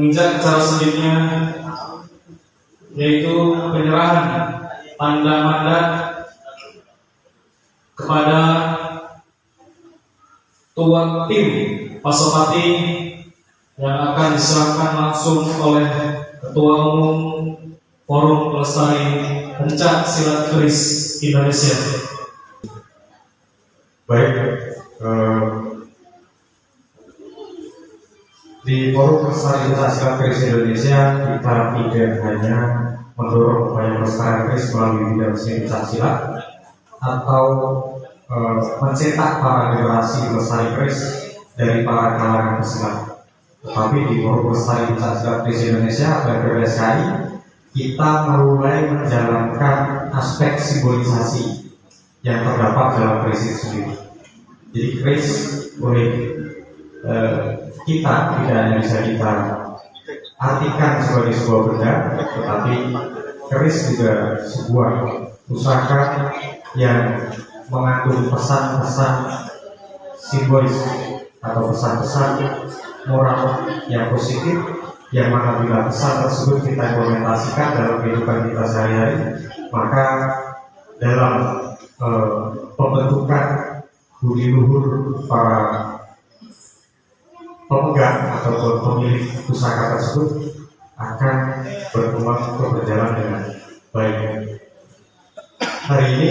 menginjak cara selanjutnya, yaitu penyerahan tanda mandat kepada Tuan Tim Pasopati yang akan diserahkan langsung oleh Ketua Umum Forum Pelestari Pencak Silat Keris Indonesia. Baik, di Forum Pelestari Pencak Silat Keris Indonesia kita tidak hanya mendorong upaya pelestarian keris melalui bidang seni pencak silat atau mencetak para generasi pelestari keris dari para kalangan pesilat, tetapi di Forum Pelestari Pencak Silat Keris Indonesia atau FPPSKI kita mulai menjalankan aspek simbolisasi yang terdapat dalam keris itu sendiri. Jadi keris oleh kita tidak hanya bisa kita artikan sebagai sebuah benda, tetapi keris juga sebuah pusaka yang mengandung pesan-pesan simbolis atau pesan-pesan moral yang positif, yang mana bila pesan tersebut kita implementasikan dalam kehidupan kita sehari-hari, maka dalam pembentukan budi luhur para pemegang atau pemilik pusaka tersebut akan berkembang atau berjalan dengan baik. Hari ini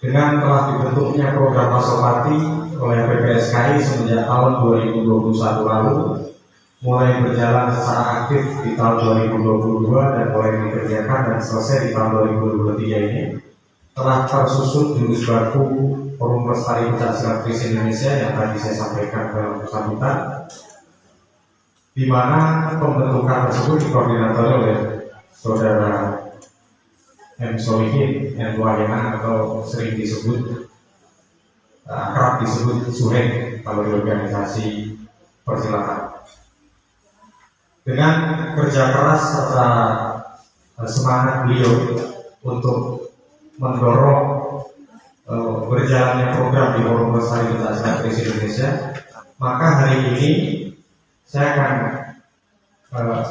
dengan telah dibentuknya program Pasopati oleh PPSKI semenjak tahun 2021 lalu, mulai berjalan secara aktif di tahun 2022 dan mulai dikerjakan dan selesai di tahun 2023 ini, telah tersusun jurus baku Forum Pelestari Pencak Silat Keris Indonesia yang tadi saya sampaikan dalam sambutan, di mana pembentukan tersebut dikoordinatori oleh Saudara M. Solihin, M. Wahena, atau sering disebut kerap disebut Suheng kalau di organisasi persilatan. Dengan kerja keras serta semangat beliau untuk mendorong berjalannya program di Forum Pelestari Pencak Silat Keris Indonesia, maka hari ini saya akan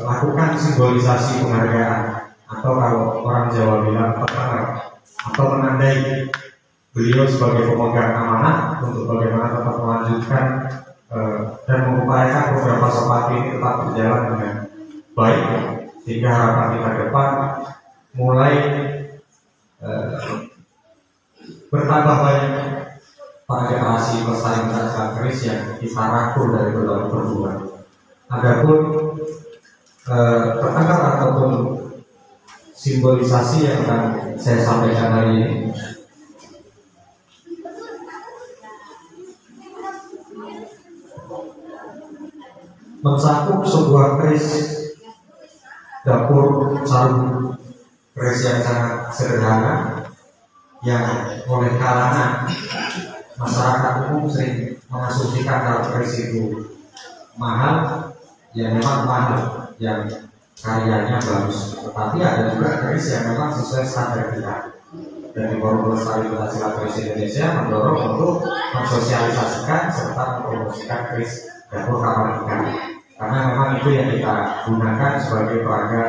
lakukan simbolisasi penghargaan, atau kalau orang Jawa bilang petengar, atau menandai beliau sebagai pemegang amanah untuk bagaimana tetap melanjutkan dan mengupayakan program Pasopati ini tetap berjalan dengan baik, sehingga harapan kita ke depan mulai bertambah banyak para generasi pelestari pencak silat keris yang kita rangkul dari berbagai perguruan. Adapun pertengkar ataupun simbolisasi yang akan saya sampaikan hari ini, mencakup sebuah keris dapur saru, keris yang sangat sederhana yang oleh kalangan masyarakat umum sering mengasumsikan kalau keris itu mahal, ya memang mahal, yang karyanya bagus, tetapi ada juga keris yang memang sesuai standar kita. Dari Forum Pelestari Pencak Silat Keris Indonesia mendorong untuk mensosialisasikan serta mempromosikan keris dapur kamar ikan, karena memang itu yang kita gunakan sebagai peraga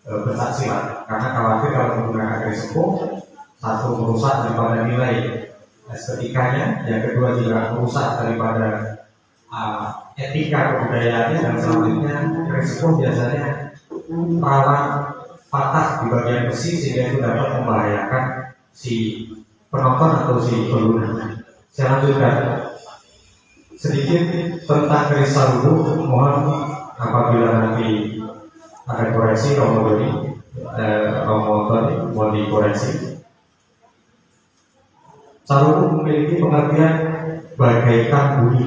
pencak silat. Karena khawatir kalau menggunakan keris sepuh, satu merusak daripada nilai estetikanya, yang kedua juga merusak daripada etika kebudayaannya, dan selanjutnya keris sepuh biasanya rawan patah di bagian besi sehingga itu dapat membahayakan si penonton atau si pengguna. Saya lanjutkan sedikit tentang keris sarudu. Mohon apabila nanti ada koreksi Romo Tony mohon dikoreksi. Sarudu memiliki pengertian bagaikan bumi.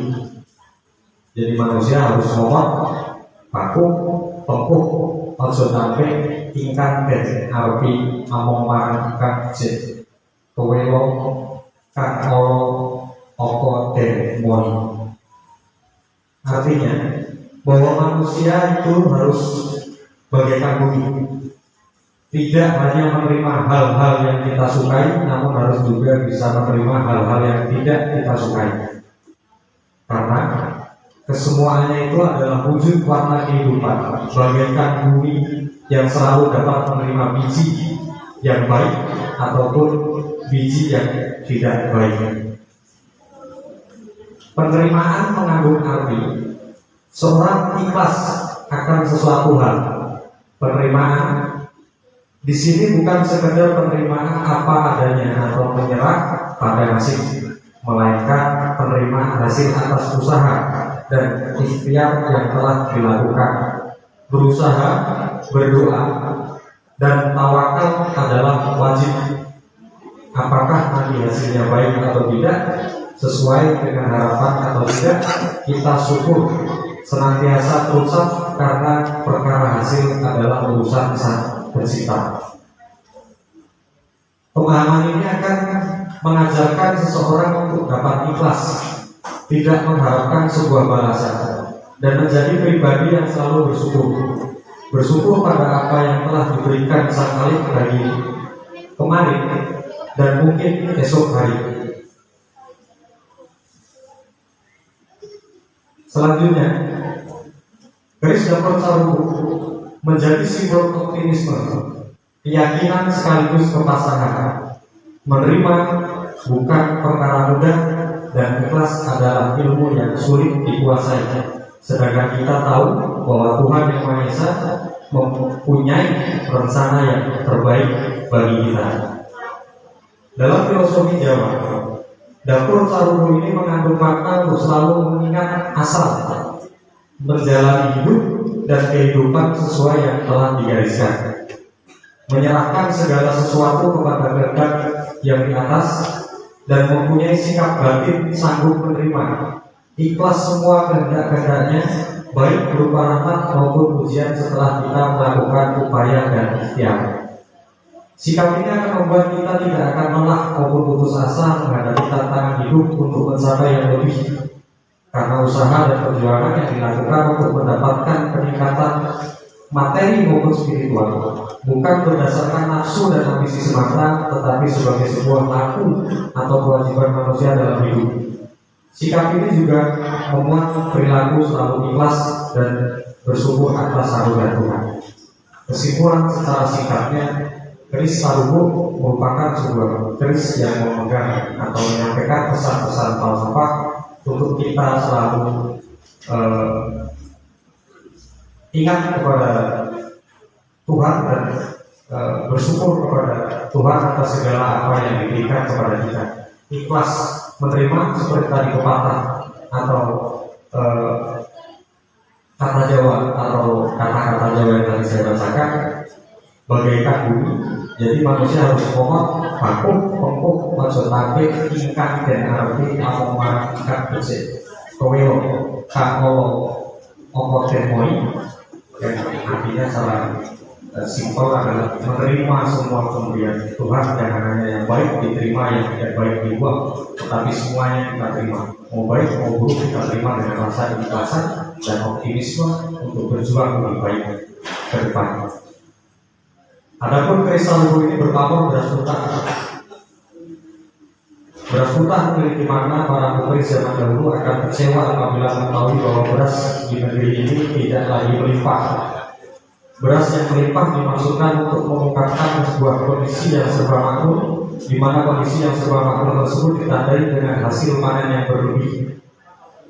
Jadi manusia harus ngomong baku tempuh ojo sampai ingkang den arepi among marang ingkang jek kewelo kang olo opo den moni. Artinya bahwa manusia itu harus bagaikan bumi, tidak hanya menerima hal-hal yang kita sukai, namun harus juga bisa menerima hal-hal yang tidak kita sukai. Karena Kesemuanya itu adalah wujud warna kehidupan, bagaikan bumi yang selalu dapat menerima biji yang baik ataupun biji yang tidak baik. Penerimaan mengandung arti seorang ikhlas akan sesuatu hal. Penerimaan di sini bukan sekedar penerimaan apa adanya atau menyerah pada nasib, melainkan penerimaan hasil atas usaha dan ikhtiar yang telah dilakukan. Berusaha, berdoa, dan tawakal adalah wajib. Apakah nanti hasilnya baik atau tidak, sesuai dengan harapan atau tidak, kita syukur. Senantiasa berusaha karena perkara hasil adalah urusan Sang Pencipta. Pemahaman ini akan mengajarkan seseorang untuk dapat ikhlas, tidak mengharapkan sebuah balasan, dan menjadi pribadi yang selalu bersyukur pada apa yang telah diberikan Sang Khalik bagi kemarin dan mungkin esok hari. Selanjutnya, keris dapur sarubu menjadi simbol optimisme, keyakinan sekaligus kepasangan. Menerima bukan perkara mudah, dan ikhlas adalah ilmu yang sulit dikuasai. Sedangkan kita tahu bahwa Tuhan Yang Maha Esa mempunyai rencana yang terbaik bagi kita. Dalam filosofi Jawa, dapur sarubu ini mengandung makna untuk selalu mengingat asal, menjalani hidup dan kehidupan sesuai yang telah digariskan, menyerahkan segala sesuatu kepada kehendak yang di atas, dan mempunyai sikap batin sanggup menerima ikhlas semua kehendak-kehendaknya, baik berupa rahmat maupun ujian setelah kita melakukan upaya dan ikhtiar. Sikap ini akan membuat kita tidak akan lelah maupun putus asa menghadapi tantangan hidup untuk mencapai yang lebih, karena usaha dan perjuangan yang dilakukan untuk mendapatkan peningkatan materi maupun spiritual bukan berdasarkan nafsu dan ambisi semata, tetapi sebagai sebuah laku atau kewajiban manusia dalam hidup. Sikap ini juga memuat perilaku selalu ikhlas dan bersyukur atas anugerah Tuhan. Kesimpulan secara singkatnya, keris sarubu merupakan sebuah keris yang memegang atau menyampaikan pesan-pesan falsafah untuk kita selalu ingat kepada Tuhan dan bersyukur kepada Tuhan atas segala apa yang diberikan kepada kita. Ikhlas menerima seperti tadi pepatah atau kata Jawa atau kata-kata Jawa yang tadi saya bacakan, bagaikan bumi. Jadi manusia harus mohon baku pengkuk maksud lagi ingkang dan arti amoma ingkang becik kowelo kakolo opo temoi, yang artinya secara simpel adalah menerima semua pemberian Tuhan, jangan hanya yang baik diterima, yang tidak baik dibuang, tetapi semuanya kita terima, mau baik mau buruk kita terima dengan rasa keikhlasan dan optimisme untuk berjuang lebih baik ke depan. Adapun keris sarubu ini berpamor beras putih. Beras putih memiliki makna para pekeris zaman dahulu akan kecewa apabila mengetahui bahwa beras di negeri ini tidak lagi melimpah. Beras yang melimpah dimaksudkan untuk mengungkapkan sebuah kondisi yang serba makmur, di mana kondisi yang serba makmur tersebut ditandai dengan hasil panen yang berlebih.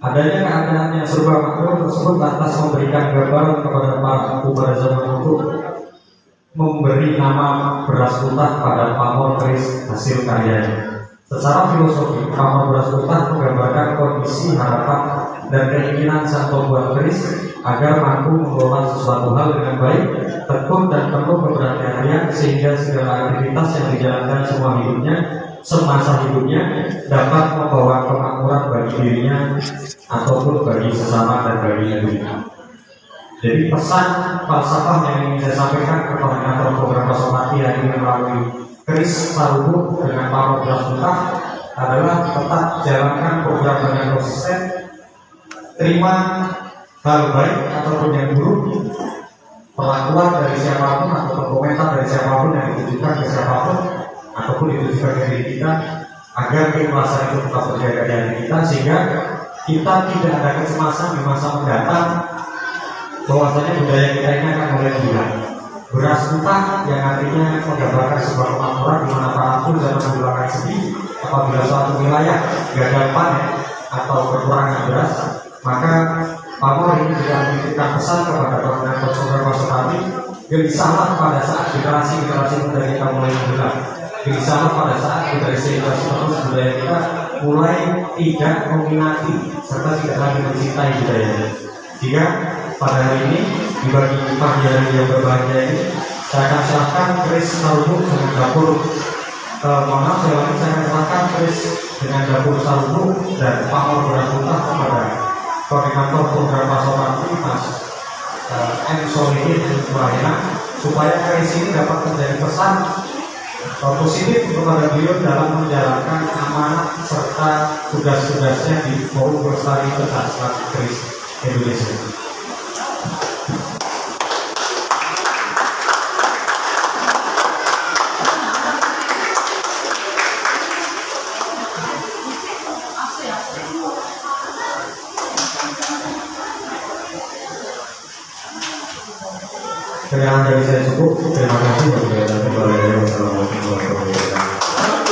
Adanya keadaan yang serba makmur tersebut lantas memberikan gambaran kepada para aku pada zaman itu, memberi nama beras putih pada pamor keris hasil karyanya. Secara filosofi, pamor beras putih menggambarkan kondisi harapan dan keinginan sang pembuat keris agar mampu mengelola sesuatu hal dengan baik, tekun dan penuh keberhati-hatian, sehingga segala aktivitas yang dijalankan semasa hidupnya dapat membawa kemakmuran bagi dirinya ataupun bagi sesama dan bagi negeri. Jadi pesan falsafah yang ingin saya sampaikan ke koordinator program Pasopati hari ini melalui keris sarubu dengan pamor beras putih adalah tetap jalankan program dengan konsisten, terima hal baik ataupun yang buruk, perlakuan dari siapapun atau komentar dari siapapun yang ditujukan ke siapapun ataupun ditujukan ke diri kita, agar keikhlasan itu tetap terjaga di hati kita, sehingga kita tidak ada kecemasan di masa mendatang bahwasanya budaya kita ini akan mulai hilang. Beras utang yang artinya menggambarkan sebuah kemakmuran di mana para pun dalam menghilangkan sedih apabila suatu wilayah gagal panen atau kekurangan beras, maka pamor ini juga menitipkan pesan kepada program Pasopati, gelisahlah pada saat generasi muda kita mulai menghilang, gelisahlah pada saat generasi terus budaya kita mulai tidak meminati serta tidak lagi mencintai budayanya. Jika pada hari ini di pagi hari yang berbahagia ini saya akan serahkan Chris Sarubuk dengan dapur saya akan serahkan Chris dengan dapur Sarubuk dan pamor beras utah kepada koordinator program Pasopati Mas M. Solihin Wahina, supaya Chris ini dapat menjadi pesan positif kepada beliau dalam menjalankan amanat serta tugas-tugasnya di Forum Pelestari Pencak Keris Indonesia. Sekian dari saya cukup. Terima kasih. Wassalamualaikum warahmatullahi wabarakatuh.